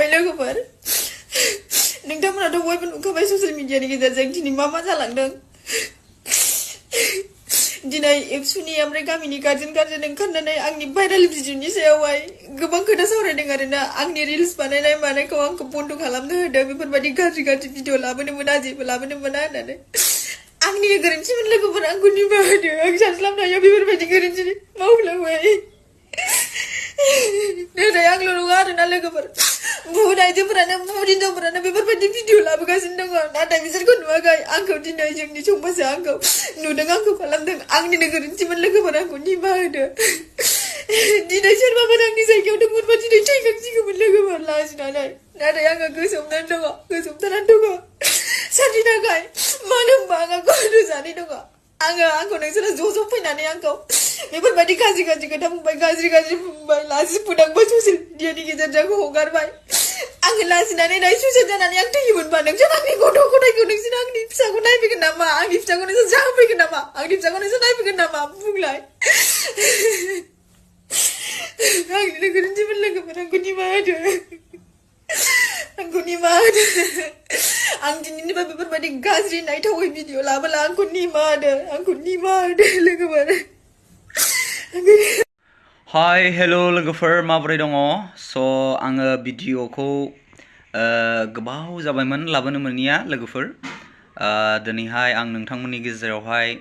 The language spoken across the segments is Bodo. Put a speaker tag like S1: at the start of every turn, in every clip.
S1: खुलुमबाय लोगोफोर नोंथांमोनाथ' बयबो नुखाबाय ससियेल मिडियानि गेजेरजों दिनै मा जालांदों दिनै एबसुनि ओमफ्राय गामिनि गार्जेन ओंखारनानै आंनि भाइरेल भिडिअनि सायावहाय गोबां खोथा सावरायदों आरोना आंनि रिल्स बानायनाय मानायखौ आंखौ बन्द खालामनो होदों बेफोरबायदि गाज्रि भिडिअ लाबोनो मोना जेबो लाबोनो मोना होननानै आंनि गोरोन्थिमोन लोगोफोर आंखौ निमाहा होदो आं सानस्लाबनो हाया बेफोरबायदि गोरोन्थि मावफ्लांबाय नाथाय आंल' नङा आरोना लोगोफोर बुहुत आइजोफोरानो बुहुत हिनजावफोरानो बेफोरबायदि भिडिअ लाबोगासिनो दङ नाथाय बिसोरखौ नुवाखै आंखौ दिनै जोंनि समाजा आंखौ नुदों आंखौ खालामदों आंनिनो गोरोन्थिमोन लोगोफोर आंखौ निमाहा होदो दिनै सोरबाफोर आंनि जायगायाव दंमोनबा दिनै थैखांसिगौमोन लोगोफोर लाजिनानै नाथाय आङो गोसोमनानै दङ साननि थाखाय मानो होनबा आंहा गथ' जानाय दङ आंखौ नोंसोरो ज' फैनानै आंखौ बेफोरबायदि गाज्रि खोथा बुंबाय गाज्रि बुंबाय लाजि फोनांबाय ससियेल मिडियानि गेजेरजों हगारबाय आङो लाजिनानै दायो सुइसाइड जानानै आं थैयोमोनबा नोंसोर आंनि गथ' गथायखौ नोंसोर आंनि फिसाखौ नायफैगोन नामा आंनि फिसाखौ नोंसोर जाहोफैगोन नामा आंनि फिसाखौ नोंसोर नायफैगोन नामा बुंलाय आंनिनो गोरोन्थिमोन लोगोफोर आंखौ निमाहा होदो आंखौ निमाहा होदो आं दिनैनिफ्राय बेफोरबायदि गाज्रि नायथावै भिडिअ लाबोला आंखौ निमाहा होदो लोगोफोर
S2: हाय हेल' लोगोफोर माबोरै दङ स' आङो भिडिअखौ गोबाव जाबायमोन लाबोनो मोनिया लोगोफोर दिनैहाय आं नोंथांमोननि गेजेरावहाय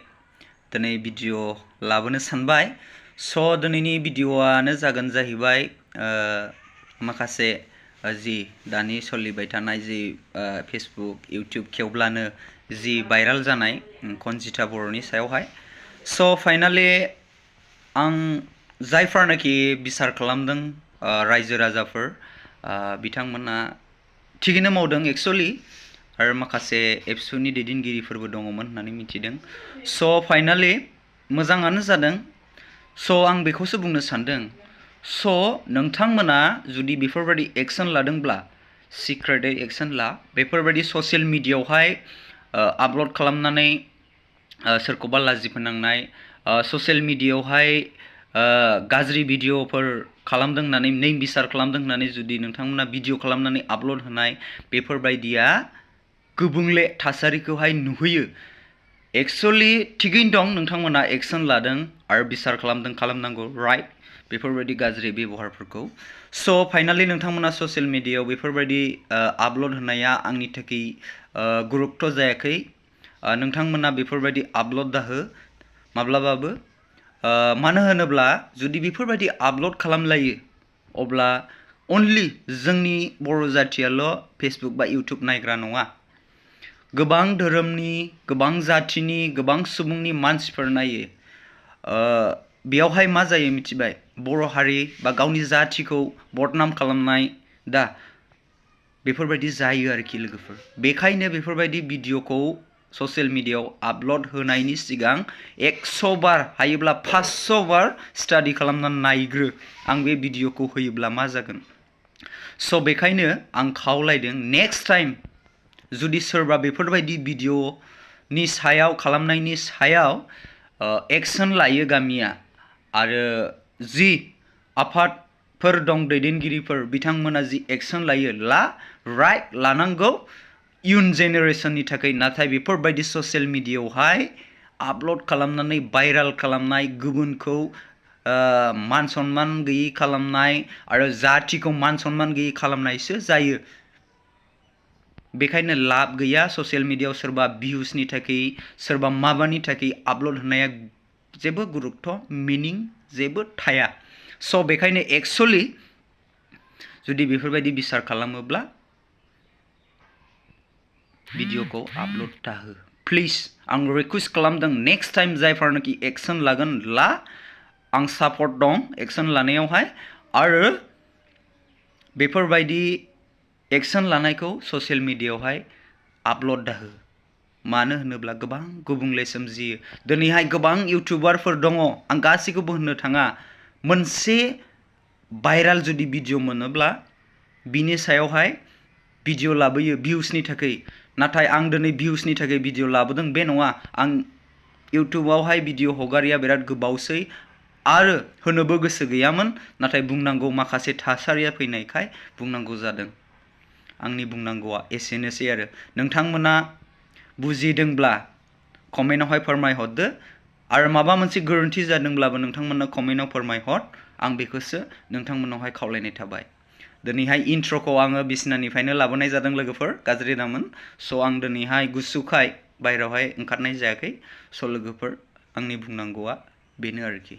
S2: दिनै भिडिअ लाबोनो सानबाय स' दिनैनि भिडिअआनो जागोन जाहैबाय माखासे जि दानि सोलिबाय थानाय जि फेसबुक इउटिउब खेवब्लानो जि भाइराल जानाय कनजिता बर'नि सायावहाय स' फाइनालि आं जायफोरनाखि बिसार खालामदों रायजो राजाफोर बिथांमोना थिगैनो मावदों एक्चुअली आरो माखासे एबसुनि दैदेनगिरिफोरबो दङमोन होननानै मिथिदों स' फाइनालि मोजाङानो जादों स' आं बेखौसो बुंनो सानदों स' नोंथांमोना जुदि बेफोरबायदि एक्सन लादोंब्ला सिक्रेटै एक्सन ला बेफोरबायदि ससियेल मिडियायावहाय आपल'ड खालामनानै सोरखौबा लाजि फोनांनाय ससियेल मिडियायावहाय गाज्रि भिडिअफोर खालामदों होननानै नों बिसार खालामदों होननानै जुदि नोंथांमोना भिडिअ खालामनानै आपल'ड होनाय बेफोरबायदिया गुबुंले थासारिखौहाय नुहैयो एक्चुअली थिगैनो दं नोंथांमोना एक्सन लादों आरो बिसार खालामनांगौ राइट बेफोरबायदि गाज्रि बेबहारफोरखौ स' फाइनालि नोंथांमोना ससियेल मिडियायाव बेफोरबायदि आपल'ड होनाया आंनि थाखाय गुरुत्व जायाखै नोंथांमोना बेफोरबायदि आपल'ड दाहो माब्लाबाबो मानो होनोब्ला जुदि बेफोरबायदि आपल'ड खालामलायो अब्ला अनलि जोंनि बर' जाथियाल' फेसबुक बा इउटिउब नायग्रा नङा गोबां धोरोमनि गोबां जाथिनि गोबां सुबुंनि मानसिफोर नायो बेयावहाय मा जायो मिथिबाय बर' हारि बा गावनि जाथिखौ बदनाम खालामनाय दा बेफोरबायदि जायो आरोखि लोगोफोर बेखायनो बेफोरबायदि भिडिअखौ ससियेल मिडियायाव आपल'ड होनायनि सिगां 100 बार हायोब्ला 500 बार स्टाडि खालामनानै नायग्रो आं बे भिडिअखौ होयोब्ला मा जागोन स' बेखायनो आं खावलायदों नेक्स्ट टाइम जुदि सोरबा बेफोरबायदि भिडिअनि सायाव खालामनायनि सायाव एक्सन लायो गामिया आरो जि आफादफोर दं दैदेनगिरिफोर बिथांमोना जि एक्सन लायो राइट लानांगौ इयुन जेनेरेशननि थाखाय नाथाय बेफोरबायदि ससियेल मिडियायावहाय आपल'ड खालामनानै भाइराल खालामनाय गुबुनखौ मान सनमान गैयै खालामनाय आरो जातिखौ मान सनमान गैयै खालामनायसो जायो बेखायनो लाब गैया ससियेल मिडियायाव सोरबा भिउसनि थाखाय सोरबा माबानि थाखाय आपल'ड होनाया जेबो गुरुत्व मिनिं जेबो थाया स' बेखायनो एक्चुअली जुदि बेफोरबायदि बिसार खालामोब्ला भिडिअखौ आपल'ड दाहो प्लिज आं रिक्वेस्ट खालामदों नेक्स्ट टाइम जायफोरनाखि एक्सन लागोन ला आं सापर्ट दं एक्सन लानायावहाय आरो बेफोरबायदि एक्सन लानायखौ ससियेल मिडियायावहाय आपल'ड दाहो मानो होनोब्ला गोबां गुबुंले सोमजियो दिनैहाय गोबां इउटिउबारफोर दङ आं गासैखौबो होननो थाङा मोनसे भाइराल जुदि भिडिअ मोनोब्ला बिनि सायावहाय भिडिअ लाबोयो भिउसनि थाखाय नाथाय आं दिनै भिउसनि थाखाय भिडिअ लाबोदों बे नङा आं इउटिउबावहाय भिडिअ हगारिया बिराद गोबावसै आरो होनोबो गोसो गैयामोन नाथाय बुंनांगौ माखासे थासारिया फैनायखाय बुंनांगौ जादों आंनि बुंनांगौआ एसेनोसै आरो नोंथांमोना बुजिदोंब्ला कमेन्टआवहाय फोरमायहरदो आरो माबा मोनसे गोरोन्थि जादोंब्लाबो नोंथांमोना कमेन्टआव फोरमायहर आं बेखौसो नोंथांमोनावहाय खावलायनाय थाबाय दिनैहाय इन्ट्र'खौ आङो बिसनानिफ्रायनो लाबोनाय जादों लोगोफोर गाज्रि दामोन स' आं दिनैहाय गुसुखाय बायहेरायावहाय ओंखारनाय जायाखै स' लोगोफोर आंनि बुंनांगौआ बेनो आरोखि